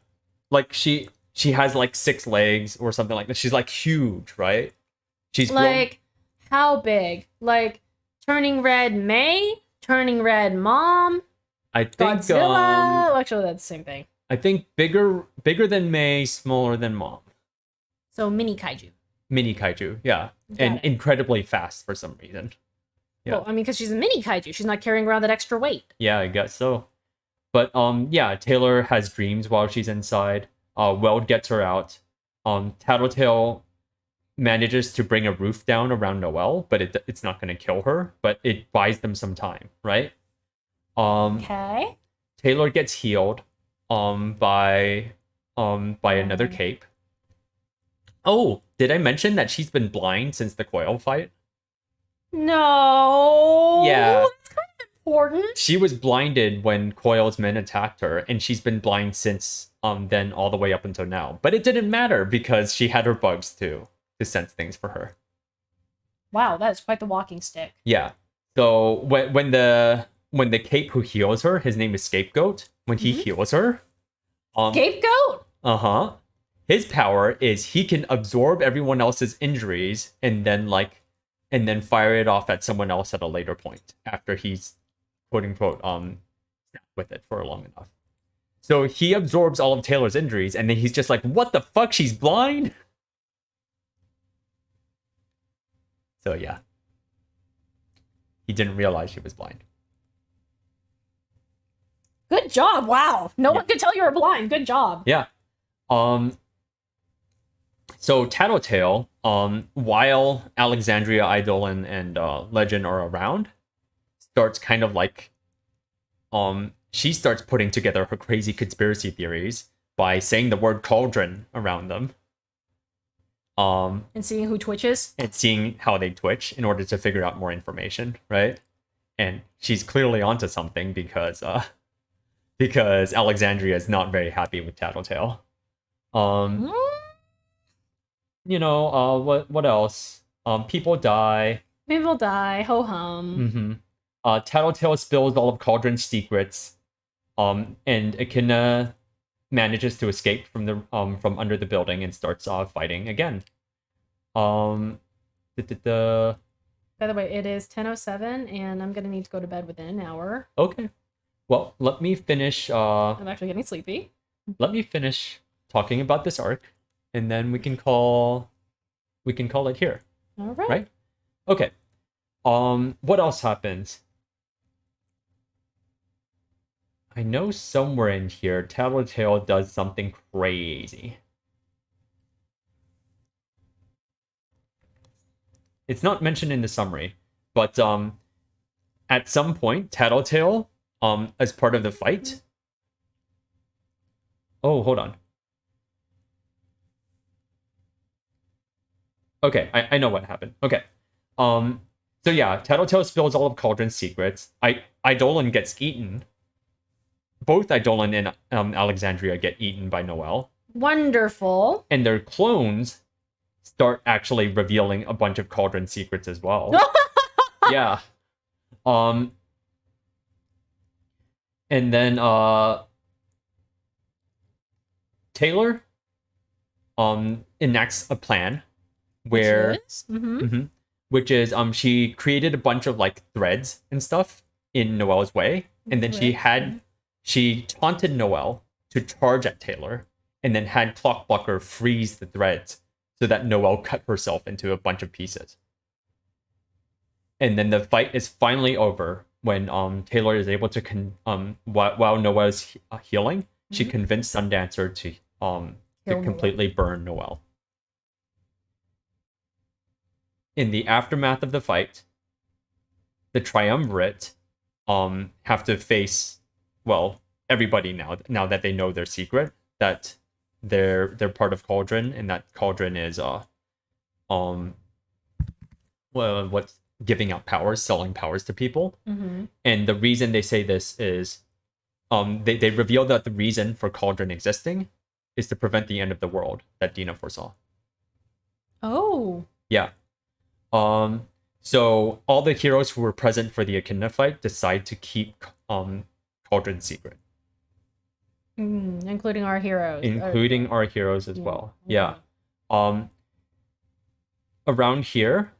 [SPEAKER 1] Like she has like 6 legs or something like that. She's like huge, right? She's
[SPEAKER 2] like how big? Like Turning Red May? Turning Red Mom?
[SPEAKER 1] I think
[SPEAKER 2] Godzilla? Actually, that's the same thing.
[SPEAKER 1] I think bigger than May, smaller than Mom.
[SPEAKER 2] So mini kaiju.
[SPEAKER 1] Mini kaiju, yeah. And incredibly fast for some reason. Yeah.
[SPEAKER 2] Well, I mean, because she's a mini kaiju. She's not carrying around that extra weight.
[SPEAKER 1] Yeah, I guess so. But yeah, Taylor has dreams while she's inside. Weld gets her out. Tattletale manages to bring a roof down around Noelle, but it's not going to kill her. But it buys them some time, right?
[SPEAKER 2] Okay.
[SPEAKER 1] Taylor gets healed by another cape. Oh, did I mention that she's been blind since the Coil fight?
[SPEAKER 2] No.
[SPEAKER 1] Yeah.
[SPEAKER 2] That's kind of important.
[SPEAKER 1] She was blinded when Coil's men attacked her, and she's been blind since than all the way up until now. But it didn't matter because she had her bugs to sense things for her.
[SPEAKER 2] Wow, that is quite the walking stick.
[SPEAKER 1] Yeah. So when the cape who heals her, his name is Scapegoat. When he heals her,
[SPEAKER 2] Scapegoat?
[SPEAKER 1] uh-huh. His power is he can absorb everyone else's injuries and then fire it off at someone else at a later point after he's quote unquote with it for long enough. So he absorbs all of Taylor's injuries and then he's just like, what the fuck? She's blind? So yeah. He didn't realize she was blind.
[SPEAKER 2] Good job. Wow. No one could tell you were blind. Good job.
[SPEAKER 1] Yeah. So Tattletale, while Alexandria, Eidolon, and Legend are around, starts kind of like, she starts putting together her crazy conspiracy theories by saying the word cauldron around them.
[SPEAKER 2] And seeing who twitches.
[SPEAKER 1] And seeing how they twitch in order to figure out more information, right? And she's clearly onto something because Alexandria is not very happy with Tattletale. You know, what else? People die.
[SPEAKER 2] People die. Ho hum.
[SPEAKER 1] Tattletale spills all of Cauldron's secrets. And Echidna manages to escape from the from under the building and starts fighting again.
[SPEAKER 2] By the way, it is 10:07, and I'm gonna need to go to bed within an hour.
[SPEAKER 1] Okay. Well, let me finish.
[SPEAKER 2] I'm actually getting sleepy.
[SPEAKER 1] Let me finish talking about this arc, and then we can call it here.
[SPEAKER 2] All right.
[SPEAKER 1] Right? Okay. What else happens? I know somewhere in here, Tattletale does something crazy. It's not mentioned in the summary, but at some point, Tattletale, as part of the fight. Oh, hold on. Okay, I know what happened. Okay. So yeah, Tattletale spills all of Cauldron's secrets. Eidolon gets eaten. Both Eidolon and Alexandria get eaten by Noelle.
[SPEAKER 2] Wonderful.
[SPEAKER 1] And their clones start actually revealing a bunch of Cauldron secrets as well. Yeah. And then Taylor enacts a plan where which is she created a bunch of like threads and stuff in Noelle's way, and then she taunted Noelle to charge at Taylor, and then had Clockblocker freeze the threads so that Noelle cut herself into a bunch of pieces. And then the fight is finally over when Taylor is able to while Noelle's healing, she convinced Sundancer to completely burn Noelle. In the aftermath of the fight, the Triumvirate have to face, well, everybody now that they know their secret, that they're part of Cauldron, and that Cauldron is what's giving out powers, selling powers to people. And the reason they say this is they reveal that the reason for Cauldron existing is to prevent the end of the world that Dina foresaw.
[SPEAKER 2] Oh.
[SPEAKER 1] Yeah. So all the heroes who were present for the Echidna fight decide to keep Cauldron's secret.
[SPEAKER 2] Including our heroes.
[SPEAKER 1] Including our heroes as well. Yeah. Around here,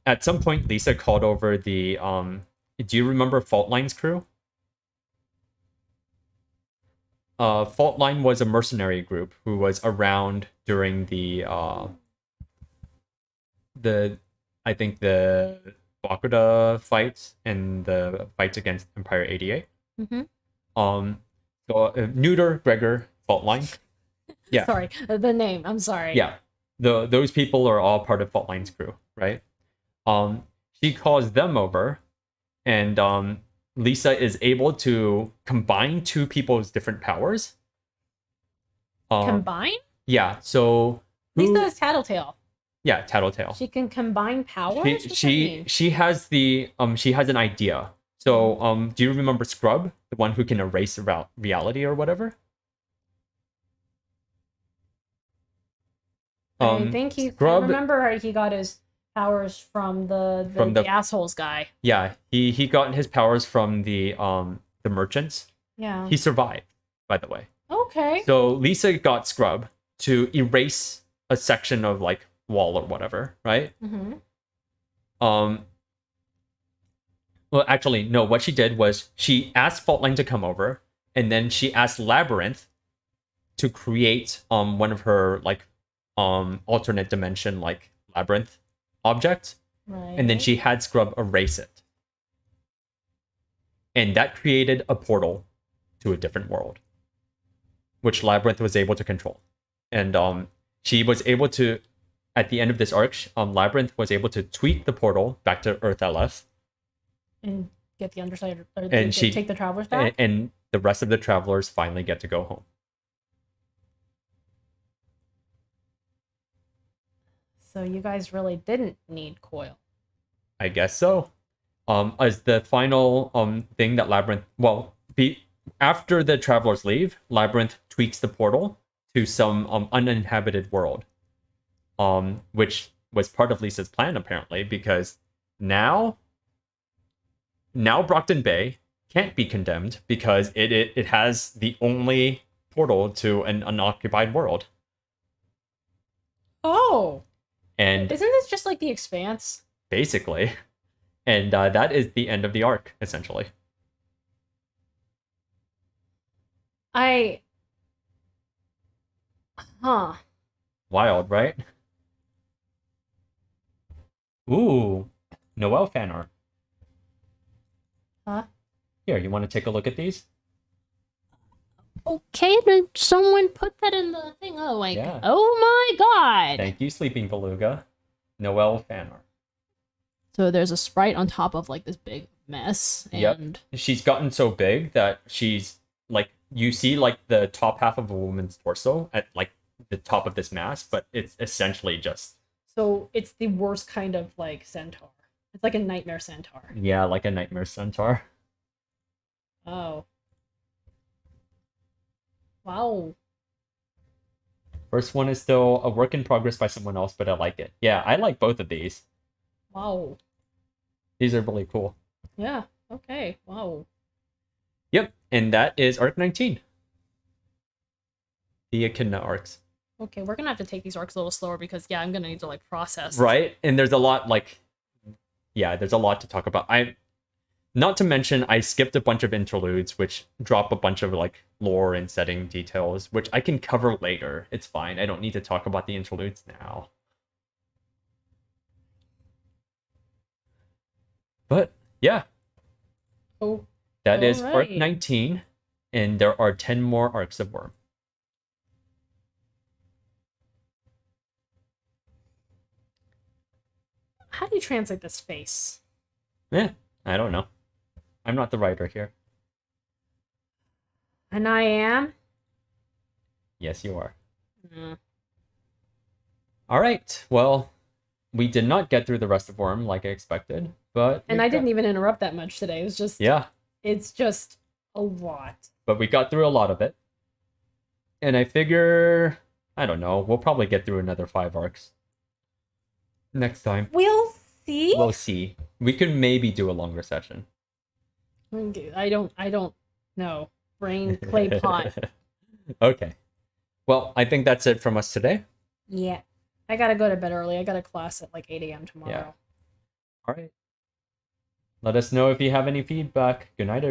[SPEAKER 1] at some point Lisa called over the do you remember Fault Line's crew? Fault Line was a mercenary group who was around during the I think the Bakuda fights and the fights against Empire 88. So Neuter, Gregor, Fault Line. Yeah.
[SPEAKER 2] Sorry, the name. I'm sorry.
[SPEAKER 1] Yeah. Those people are all part of Fault Line's crew, right? She calls them over, and Lisa is able to combine two people's different powers.
[SPEAKER 2] Combine?
[SPEAKER 1] Yeah. So
[SPEAKER 2] Lisa is Tattletale.
[SPEAKER 1] Yeah, Tattletale.
[SPEAKER 2] She can combine powers?
[SPEAKER 1] She has an idea. So do you remember Scrub, the one who can erase reality or whatever?
[SPEAKER 2] I think I remember he got his powers from the assholes guy.
[SPEAKER 1] Yeah, he got his powers from the merchants.
[SPEAKER 2] Yeah.
[SPEAKER 1] He survived, by the way.
[SPEAKER 2] Okay.
[SPEAKER 1] So Lisa got Scrub to erase a section of like wall or whatever, right?
[SPEAKER 2] Mm-hmm.
[SPEAKER 1] Well, actually, no. What she did was she asked Faultline to come over, and then she asked Labyrinth to create one of her like alternate dimension like labyrinth objects,
[SPEAKER 2] right.
[SPEAKER 1] And then she had Scrub erase it, and that created a portal to a different world, which Labyrinth was able to control, and she was able to. At the end of this arc, Labyrinth was able to tweak the portal back to Earth LF.
[SPEAKER 2] And get the underside, or take the travelers back?
[SPEAKER 1] And the rest of the travelers finally get to go home.
[SPEAKER 2] So you guys really didn't need Coil.
[SPEAKER 1] I guess so. As the final thing that Labyrinth... Well, after the travelers leave, Labyrinth tweaks the portal to some uninhabited world. Which was part of Lisa's plan, apparently, because now Brockton Bay can't be condemned because it has the only portal to an unoccupied world.
[SPEAKER 2] Oh!
[SPEAKER 1] And
[SPEAKER 2] isn't this just like The Expanse?
[SPEAKER 1] Basically. And that is the end of the arc, essentially.
[SPEAKER 2] Huh.
[SPEAKER 1] Wild, right? Ooh, Noelle fan art.
[SPEAKER 2] Huh?
[SPEAKER 1] Here, you want to take a look at these?
[SPEAKER 2] Okay, did someone put that in the thing? Oh, like,
[SPEAKER 1] yeah.
[SPEAKER 2] Oh my god!
[SPEAKER 1] Thank you, Sleeping Beluga. Noelle fan art.
[SPEAKER 2] So there's a sprite on top of, like, this big mess, and...
[SPEAKER 1] Yep. She's gotten so big that she's, like, you see, like, the top half of a woman's torso at, like, the top of this mask, but it's essentially just...
[SPEAKER 2] So it's the worst kind of, like, centaur. It's like a nightmare centaur.
[SPEAKER 1] Yeah, like a nightmare centaur.
[SPEAKER 2] Oh. Wow.
[SPEAKER 1] First one is still a work in progress by someone else, but I like it. Yeah, I like both of these.
[SPEAKER 2] Wow.
[SPEAKER 1] These are really cool.
[SPEAKER 2] Yeah, okay. Wow.
[SPEAKER 1] Yep, and that is Arc 19. The Echidna arcs.
[SPEAKER 2] Okay, we're gonna have to take these arcs a little slower because, yeah, I'm gonna need to, like, process.
[SPEAKER 1] Right, and there's a lot, like... Yeah, there's a lot to talk about. Not to mention, I skipped a bunch of interludes, which drop a bunch of, like, lore and setting details, which I can cover later. It's fine. I don't need to talk about the interludes now. But, yeah.
[SPEAKER 2] Oh.
[SPEAKER 1] That is right. Arc 19, and there are 10 more arcs of Worm.
[SPEAKER 2] How do you translate this face?
[SPEAKER 1] I don't know. I'm not the writer here.
[SPEAKER 2] And I am?
[SPEAKER 1] Yes, you are. Alright, well, we did not get through the rest of Worm like I expected, but...
[SPEAKER 2] And I didn't even interrupt that much today. It was just...
[SPEAKER 1] Yeah.
[SPEAKER 2] It's just a lot.
[SPEAKER 1] But we got through a lot of it. And I figure... I don't know. We'll probably get through another 5 arcs. Next time.
[SPEAKER 2] We'll see?
[SPEAKER 1] We'll see. We could maybe do a longer session.
[SPEAKER 2] I don't know. Brain clay pot.
[SPEAKER 1] Okay. Well, I think that's it from us today.
[SPEAKER 2] Yeah. I gotta go to bed early. I got a class at like 8 a.m. tomorrow.
[SPEAKER 1] Yeah. All right. Let us know if you have any feedback. Good night, everyone.